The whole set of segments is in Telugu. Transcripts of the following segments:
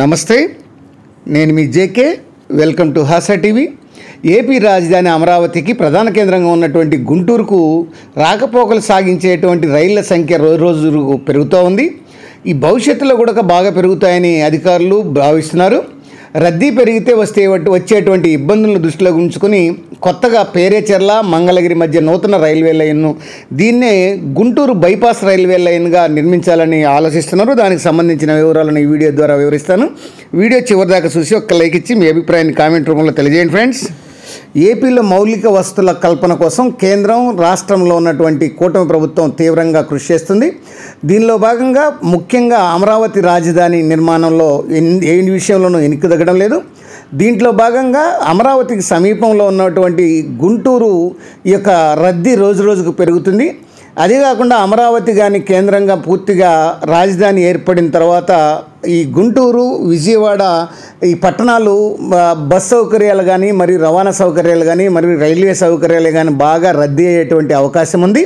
నమస్తే, నేను మీ JK. Welcome to Hasa TV. AP రాజధాని అమరావతికి ప్రధాన కేంద్రంగా ఉన్నటువంటి గుంటూరుకు రాకపోకలు సాగించేటువంటి రైళ్ల సంఖ్య రోజు పెరుగుతూ ఉంది. ఈ భవిష్యత్తులో కూడా బాగా పెరుగుతాయని అధికారులు భావిస్తున్నారు. రద్దీ పెరిగితే వచ్చేటువంటి ఇబ్బందులను దృష్టిలో ఉంచుకొని కొత్తగా పేరేచెర్ల మంగళగిరి మధ్య నూతన రైల్వే లైన్ను దీన్నే గుంటూరు బైపాస్ రైల్వే లైన్గా నిర్మించాలని ఆలోచిస్తున్నారు. దానికి సంబంధించిన వివరాలను ఈ వీడియో ద్వారా వివరిస్తాను. వీడియో చివరిదాకా చూసి ఒక్క లైక్ ఇచ్చి మీ అభిప్రాయాన్ని కామెంట్ రూపంలో తెలియజేయండి ఫ్రెండ్స్. ఏపీలో మౌలిక వసతుల కల్పన కోసం కేంద్రం, రాష్ట్రంలో ఉన్నటువంటి కూటమి ప్రభుత్వం తీవ్రంగా కృషి చేస్తుంది. దీనిలో భాగంగా ముఖ్యంగా అమరావతి రాజధాని నిర్మాణంలో ఏ విషయంలోనూ వెనక్కి తగ్గడం లేదు. దీంట్లో భాగంగా అమరావతికి సమీపంలో ఉన్నటువంటి గుంటూరు యొక్క రద్దీ రోజుకు పెరుగుతుంది. అదే కాకుండా అమరావతి కానీ కేంద్రంగా పూర్తిగా రాజధాని ఏర్పడిన తర్వాత ఈ గుంటూరు, విజయవాడ ఈ పట్టణాలు బస్ సౌకర్యాలు కానీ మరియు రవాణా సౌకర్యాలు కానీ మరియు రైల్వే సౌకర్యాలు కానీ బాగా రద్దీ అయ్యేటువంటి అవకాశం ఉంది.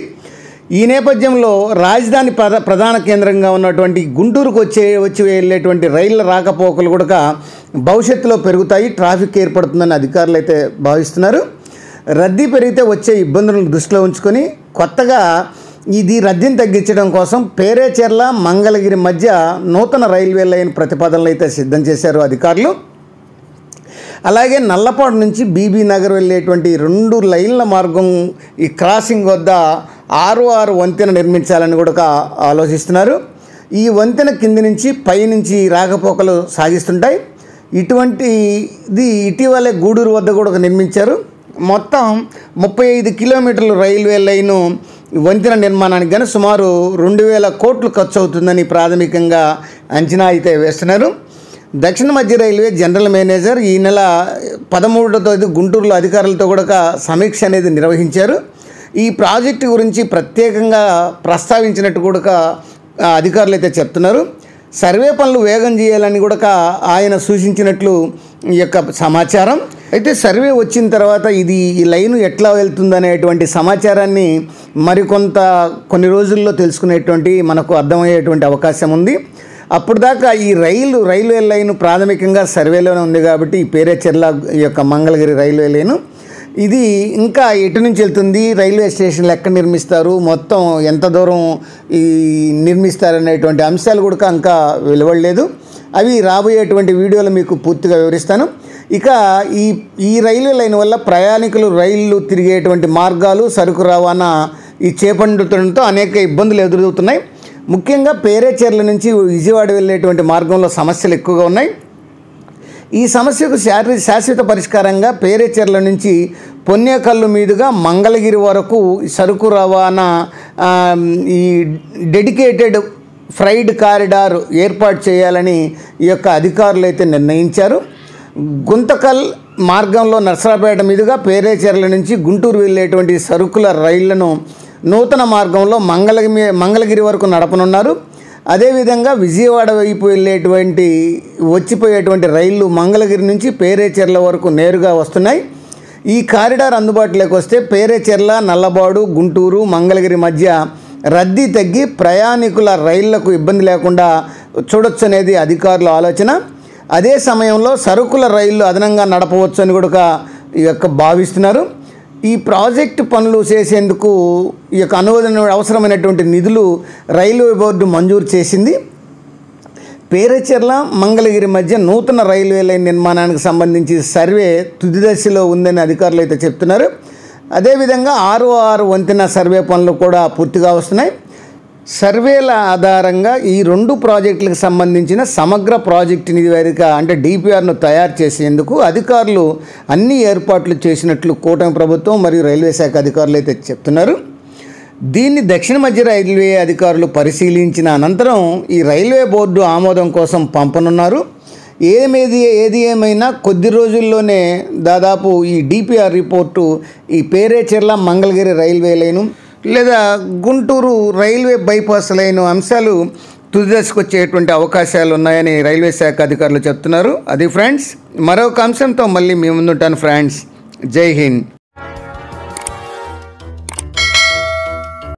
ఈ నేపథ్యంలో రాజధాని ప్రధాన కేంద్రంగా ఉన్నటువంటి గుంటూరుకు వచ్చి వెళ్ళేటువంటి రైళ్ల రాకపోకలు కూడా భవిష్యత్తులో పెరుగుతాయి, ట్రాఫిక్ ఏర్పడుతుందని అధికారులు అయితే భావిస్తున్నారు. రద్దీ పెరిగితే వచ్చే ఇబ్బందులను దృష్టిలో ఉంచుకొని కొత్తగా రద్దీని తగ్గించడం కోసం పేరేచెర్ల మంగళగిరి మధ్య నూతన రైల్వే లైన్ ప్రతిపాదనలు అయితే సిద్ధం చేశారు అధికారులు. అలాగే నల్లపాడు నుంచి బీబీ నగర్ వెళ్ళేటువంటి 2 లైన్ల మార్గం ఈ క్రాసింగ్ వద్ద 6 వంతెన నిర్మించాలని కూడా ఆలోచిస్తున్నారు. ఈ వంతెన కింది నుంచి పైనుంచి రాకపోకలు సాగిస్తుంటాయి. ఇటువంటిది ఇటీవలే గూడూరు వద్ద కూడా నిర్మించారు. మొత్తం 35 కిలోమీటర్ల రైల్వే లైను వంతెన నిర్మాణానికి కానీ సుమారు 2000 కోట్లు ఖర్చు అవుతుందని ప్రాథమికంగా అంచనా అయితే వేస్తున్నారు. దక్షిణ మధ్య రైల్వే జనరల్ మేనేజర్ ఈ నెల 13వ తేదీ గుంటూరులో అధికారులతో కూడా సమీక్ష అనేది నిర్వహించారు. ఈ ప్రాజెక్టు గురించి ప్రత్యేకంగా ప్రస్తావించినట్టు కూడా అధికారులు అయితే చెప్తున్నారు. సర్వే పనులు వేగం చేయాలని కూడా ఆయన సూచించినట్లు ఈ యొక్క సమాచారం. అయితే సర్వే వచ్చిన తర్వాత ఈ లైను ఎట్లా వెళ్తుందనేటువంటి సమాచారాన్ని కొన్ని రోజుల్లో తెలుసుకునేటువంటి మనకు అర్థమయ్యేటువంటి అవకాశం ఉంది. అప్పుడు దాకా ఈ రైల్వే లైను ప్రాథమికంగా సర్వేలోనే ఉంది కాబట్టి ఈ పేరేచెర్ల ఈ యొక్క మంగళగిరి రైల్వే లైను ఇది ఇంకా ఎటు నుంచి వెళ్తుంది, రైల్వే స్టేషన్లు ఎక్కడ నిర్మిస్తారు, మొత్తం ఎంత దూరం నిర్మిస్తారనేటువంటి అంశాలు కూడా ఇంకా వెలువడలేదు. అవి రాబోయేటువంటి వీడియోలో మీకు పూర్తిగా వివరిస్తాను. ఇక ఈ రైల్వే లైన్ వల్ల ప్రయాణికులు రైళ్లు తిరిగేటువంటి మార్గాలు, సరుకు రవాణా చేపట్టడంతో అనేక ఇబ్బందులు ఎదురవుతున్నాయి. ముఖ్యంగా పేరేచెర్ల నుంచి విజయవాడ వెళ్ళేటువంటి మార్గంలో సమస్యలు ఎక్కువగా ఉన్నాయి. ఈ సమస్యకు శాశ్వత పరిష్కారంగా పేరేచెర్ల నుంచి పొన్నేకల్లు మీదుగా మంగళగిరి వరకు సరుకు రవాణా ఈ డెడికేటెడ్ ఫ్రైడ్ కారిడార్ ఏర్పాటు చేయాలని ఈ యొక్క అధికారులు అయితే నిర్ణయించారు. గుంతకల్ మార్గంలో నర్సరాపేట మీదుగా పేరేచెర్ల నుంచి గుంటూరు వెళ్ళేటువంటి సరుకుల రైళ్లను నూతన మార్గంలో మంగళగిరి వరకు నడపనున్నారు. అదేవిధంగా విజయవాడ వైపు వచ్చిపోయేటువంటి రైళ్లు మంగళగిరి నుంచి పేరేచెర్ల వరకు నేరుగా వస్తున్నాయి. ఈ కారిడార్ అందుబాటులోకి వస్తే పేరేచెర్ల, నల్లబాడు, గుంటూరు, మంగళగిరి మధ్య రద్దీ తగ్గి ప్రయాణికుల రైళ్లకు ఇబ్బంది లేకుండా చూడొచ్చు అనేది అధికారుల ఆలోచన. అదే సమయంలో సరుకుల రైళ్లు అదనంగా నడపవచ్చు అని కూడా భావిస్తున్నారు. ఈ ప్రాజెక్టు పనులు చేసేందుకు ఈ యొక్క అవసరమైనటువంటి నిధులు రైల్వే బోర్డు మంజూరు చేసింది. పేరేచెర్ల మంగళగిరి మధ్య నూతన రైల్వే లైన్ నిర్మాణానికి సంబంధించి సర్వే తుది దశలో ఉందని అధికారులు అయితే చెప్తున్నారు. అదేవిధంగా 6 వంతెన సర్వే పనులు కూడా పూర్తిగా వస్తున్నాయి. సర్వేల ఆధారంగా ఈ 2 ప్రాజెక్టులకు సంబంధించిన సమగ్ర ప్రాజెక్టు నివేదిక అంటే డిపిఆర్ను తయారు చేసేందుకు అధికారులు అన్ని ఏర్పాట్లు చేసినట్లు కూటమి ప్రభుత్వం మరియు రైల్వే శాఖ అధికారులు అయితే చెప్తున్నారు. దీన్ని దక్షిణ మధ్య రైల్వే అధికారులు పరిశీలించిన అనంతరం ఈ రైల్వే బోర్డు ఆమోదం కోసం పంపనున్నారు. ఏది ఏమైనా కొద్ది రోజుల్లోనే దాదాపు ఈ డిపిఆర్ రిపోర్టు ఈ పేరేచెర్ల మంగళగిరి రైల్వే లైను లేదా గుంటూరు రైల్వే బైపాస్ లైను అంశాలు తుది దశకు వచ్చేటువంటి అవకాశాలు ఉన్నాయని రైల్వే శాఖ అధికారులు చెప్తున్నారు. అది ఫ్రెండ్స్, మరొక అంశంతో మళ్ళీ మీ ముందుంటాను ఫ్రెండ్స్. జై హింద్.